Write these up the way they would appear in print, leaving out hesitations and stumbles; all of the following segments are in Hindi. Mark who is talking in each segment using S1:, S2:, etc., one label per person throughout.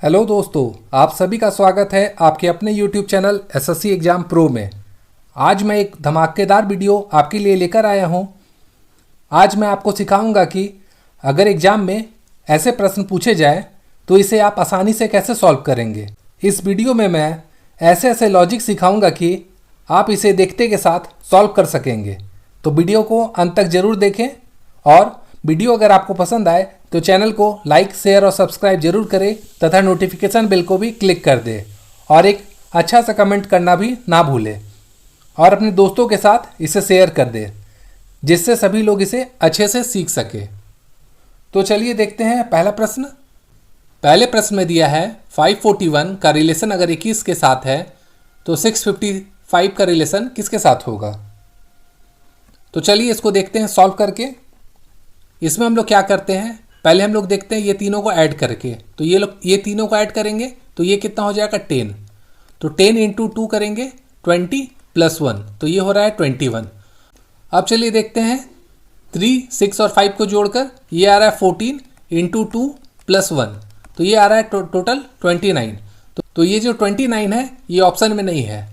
S1: हेलो दोस्तों, आप सभी का स्वागत है आपके अपने YouTube channel SSC exam pro में। आज मैं एक धमाकेदार वीडियो आपके लिए लेकर आया हूं। आज मैं आपको सिखाऊंगा कि अगर एग्ज़ाम में ऐसे प्रश्न पूछे जाए तो इसे आप आसानी से कैसे सॉल्व करेंगे। इस वीडियो में मैं ऐसे ऐसे लॉजिक सिखाऊंगा कि आप इसे देखते के साथ सॉल्व कर सकेंगे। तो वीडियो को अंत तक ज़रूर देखें और वीडियो अगर आपको पसंद आए तो चैनल को लाइक, शेयर और सब्सक्राइब जरूर करें तथा नोटिफिकेशन बेल को भी क्लिक कर दें और एक अच्छा सा कमेंट करना भी ना भूलें और अपने दोस्तों के साथ इसे शेयर कर दें जिससे सभी लोग इसे अच्छे से सीख सकें। तो चलिए देखते हैं पहला प्रश्न। पहले प्रश्न में दिया है 541 का रिलेशन अगर 21 के साथ है तो 655 का रिलेशन किसके साथ होगा। तो चलिए इसको देखते हैं सॉल्व करके। इसमें हम लोग क्या करते हैं, पहले हम लोग देखते हैं ये तीनों को ऐड करके। तो ये तीनों को ऐड करेंगे तो ये कितना हो जाएगा 10। तो 10 इंटू 2 करेंगे 20 प्लस 1 तो ये हो रहा है 21। अब चलिए देखते हैं 3, 6 और 5 को जोड़कर ये आ रहा है 14 इंटू 2 प्लस 1 तो ये आ रहा है टोटल 29। तो ये जो 29 है ये ऑप्शन में नहीं है।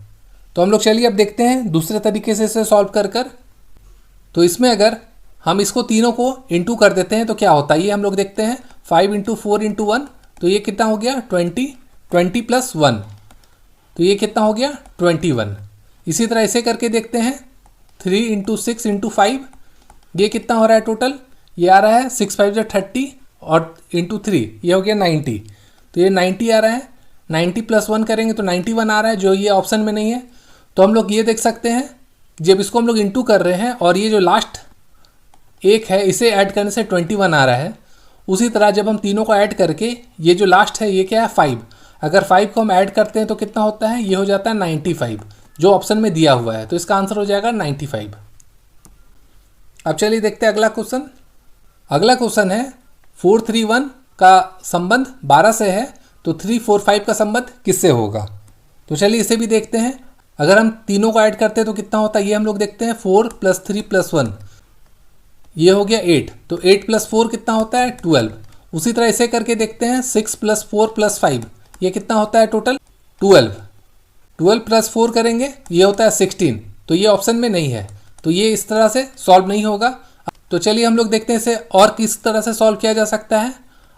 S1: तो हम लोग चलिए अब देखते हैं दूसरे तरीके से इसे सॉल्व कर। तो इसमें अगर हम इसको तीनों को इंटू कर देते हैं तो क्या होता है ये हम लोग देखते हैं। 5 इंटू 4 इंटू 1 तो ये कितना हो गया 20 प्लस 1 तो ये कितना हो गया 21। इसी तरह इसे करके देखते हैं 3 इंटू 6 इंटू 5 ये कितना हो रहा है टोटल, ये आ रहा है 6 5 30 और इंटू 3 ये हो गया 90। तो ये 90 आ रहा है, 90 प्लस 1 करेंगे तो 91 आ रहा है जो ये ऑप्शन में नहीं है। तो हम लोग ये देख सकते हैं जब इसको हम लोग इंटू कर रहे हैं और ये जो लास्ट एक है इसे ऐड करने से 21 आ रहा है। उसी तरह जब हम तीनों को ऐड करके ये जो लास्ट है ये क्या है 5, अगर 5 को हम ऐड करते हैं तो कितना होता है, ये हो जाता है 95 जो ऑप्शन में दिया हुआ है। तो इसका आंसर हो जाएगा 95। अब चलिए देखते हैं अगला क्वेश्चन। अगला क्वेश्चन है 431 का संबंध 12 से है तो 345 का संबंध किससे होगा। तो चलिए इसे भी देखते हैं। अगर हम तीनों को ऐड करते हैं तो कितना होता है ये हम लोग देखते हैं। 4 प्लस 3 प्लस 1 ये हो गया 8 तो 8 प्लस 4 कितना होता है 12। उसी तरह इसे करके देखते हैं 6 प्लस 4 प्लस 5 ये कितना होता है टोटल 12 प्लस 4 करेंगे ये होता है 16 तो ये ऑप्शन में नहीं है। तो ये इस तरह से सॉल्व नहीं होगा। तो चलिए हम लोग देखते हैं इसे और किस तरह से सॉल्व किया जा सकता है।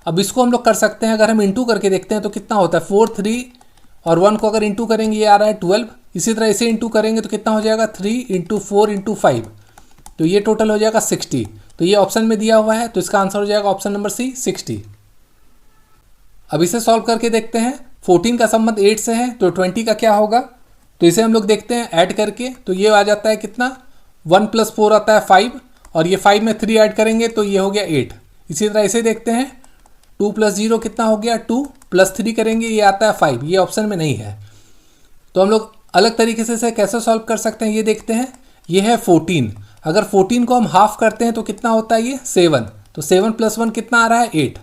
S1: अब इसको हम लोग कर सकते हैं, अगर हम इंटू करके देखते हैं तो कितना होता है 4 3 और 1 को अगर इंटू करेंगे ये आ रहा है 12। इसी तरह इसे इंटू करेंगे तो कितना हो जाएगा 3 इंटू 4 इंटू 5 तो ये टोटल हो जाएगा 60। तो ये ऑप्शन में दिया हुआ है तो इसका आंसर हो जाएगा ऑप्शन नंबर सी 60। अब इसे सॉल्व करके देखते हैं। 14 का संबंध 8 से है तो 20 का क्या होगा। तो इसे हम लोग देखते हैं ऐड करके तो ये आ जाता है कितना 1 प्लस 4 आता है 5 और ये 5 में 3 ऐड करेंगे तो ये हो गया 8। इसी तरह इसे देखते हैं 2 प्लस 0 कितना हो गया 2 प्लस 3 करेंगे ये आता है 5, ये ऑप्शन में नहीं है। तो हम लोग अलग तरीके से इसे कैसे सॉल्व कर सकते हैं ये देखते हैं। ये है 14, अगर 14 को हम हाफ करते हैं तो कितना होता है ये 7 तो 7 प्लस 1 कितना आ रहा है 8।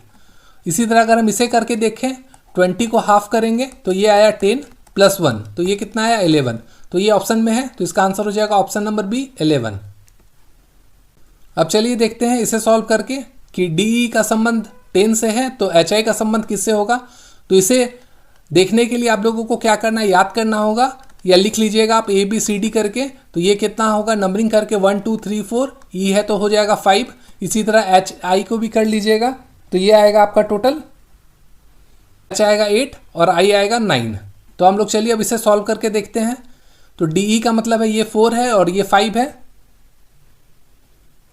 S1: इसी तरह अगर हम इसे करके देखें 20 को हाफ करेंगे तो ये आया 10 प्लस 1 तो ये कितना आया 11। तो ये ऑप्शन में है तो इसका आंसर हो जाएगा ऑप्शन नंबर बी 11। अब चलिए देखते हैं इसे सॉल्व करके कि डी का संबंध 10 से है तो एच आई का संबंध किससे होगा। तो इसे देखने के लिए आप लोगों को क्या करना है, याद करना होगा या लिख लीजिएगा आप ABCD करके। तो ये कितना होगा नंबरिंग करके 1 2 3 4 ई है तो हो जाएगा 5। इसी तरह HI को भी कर लीजिएगा तो ये आएगा आपका टोटल, H आएगा 8 और I आएगा 9। तो हम लोग चलिए अब इसे सॉल्व करके देखते हैं। तो DE का मतलब है ये 4 है और ये 5 है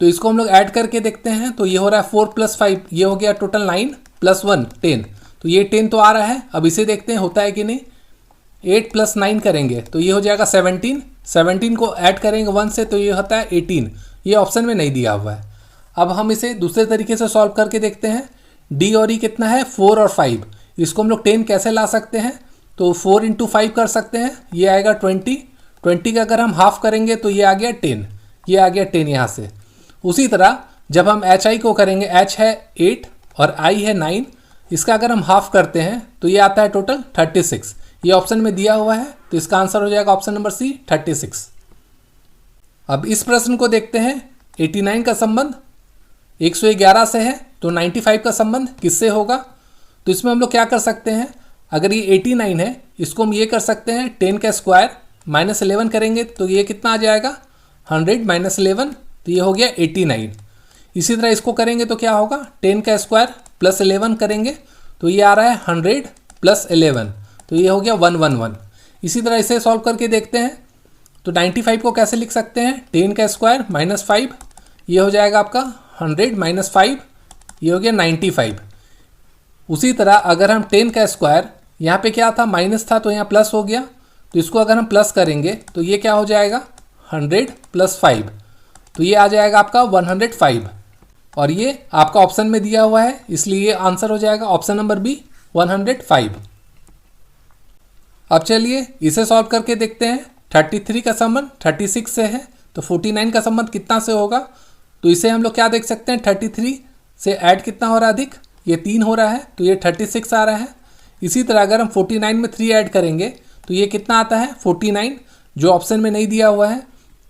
S1: तो इसको हम लोग ऐड करके देखते हैं तो ये हो रहा है 4 प्लस 5 ये हो गया टोटल 9 प्लस 1 10 तो ये 10 तो आ रहा है। अब इसे देखते हैं होता है कि नहीं। 8 प्लस 9 करेंगे तो ये हो जाएगा 17 को ऐड करेंगे 1 से तो ये होता है 18, ये ऑप्शन में नहीं दिया हुआ है। अब हम इसे दूसरे तरीके से सॉल्व करके देखते हैं। डी और ई कितना है 4 और 5, इसको हम लोग 10 कैसे ला सकते हैं। तो 4 इंटू 5 कर सकते हैं ये आएगा 20 का अगर हम हाफ करेंगे तो ये आ गया 10, ये आ गया 10 यहाँ से। उसी तरह जब हम एच आई को करेंगे, एच है 8 और आई है 9, इसका अगर हम हाफ करते हैं तो ये आता है टोटल 36, ये ऑप्शन में दिया हुआ है तो इसका आंसर हो जाएगा ऑप्शन नंबर सी 36। अब इस प्रश्न को देखते हैं। 89 का संबंध 111 से है तो 95 का संबंध किससे होगा। तो इसमें हम लोग क्या कर सकते हैं, अगर ये 89 है इसको हम ये कर सकते हैं 10 का स्क्वायर माइनस 11 करेंगे तो ये कितना आ जाएगा 100 माइनस 11, तो ये हो गया 89। इसी तरह इसको करेंगे तो क्या होगा 10 का स्क्वायर प्लस 11 करेंगे तो ये आ रहा है 100 प्लस 11, तो ये हो गया 111। इसी तरह इसे सॉल्व करके देखते हैं तो 95 को कैसे लिख सकते हैं 10 का स्क्वायर माइनस 5, ये हो जाएगा आपका 100 माइनस 5, ये हो गया 95। उसी तरह अगर हम 10 का स्क्वायर, यहाँ पे क्या था माइनस था तो यहाँ प्लस हो गया, तो इसको अगर हम प्लस करेंगे तो ये क्या हो जाएगा 100 प्लस 5, तो ये आ जाएगा आपका 105। और ये आपका ऑप्शन में दिया हुआ है इसलिए ये आंसर हो जाएगा ऑप्शन नंबर बी 105। अब चलिए इसे सॉल्व करके देखते हैं। 33 का संबंध 36 से है तो 49 का संबंध कितना से होगा, तो इसे हम लोग क्या देख सकते हैं 33 से ऐड कितना हो रहा है अधिक, ये 3 हो रहा है तो ये 36 आ रहा है। इसी तरह अगर हम 49 में 3 ऐड करेंगे तो ये कितना आता है 49, जो ऑप्शन में नहीं दिया हुआ है।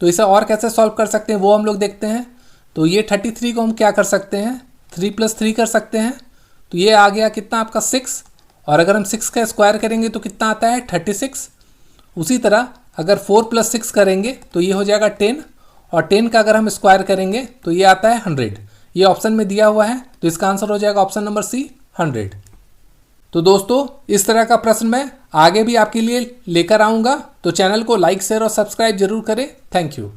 S1: तो इसे और कैसे सॉल्व कर सकते हैं वो हम लोग देखते हैं। तो ये 33 को हम क्या कर सकते हैं 3 + 3 कर सकते हैं, तो ये आ गया कितना आपका 6, और अगर हम 6 का स्क्वायर करेंगे तो कितना आता है 36। उसी तरह अगर 4 + 6 करेंगे तो ये हो जाएगा 10, और 10 का अगर हम स्क्वायर करेंगे तो ये आता है 100, ये ऑप्शन में दिया हुआ है तो इसका आंसर हो जाएगा ऑप्शन नंबर सी 100। तो दोस्तों इस तरह का प्रश्न मैं आगे भी आपके लिए लेकर आऊँगा, तो चैनल को लाइक शेयर और सब्सक्राइब जरूर करें। Thank you.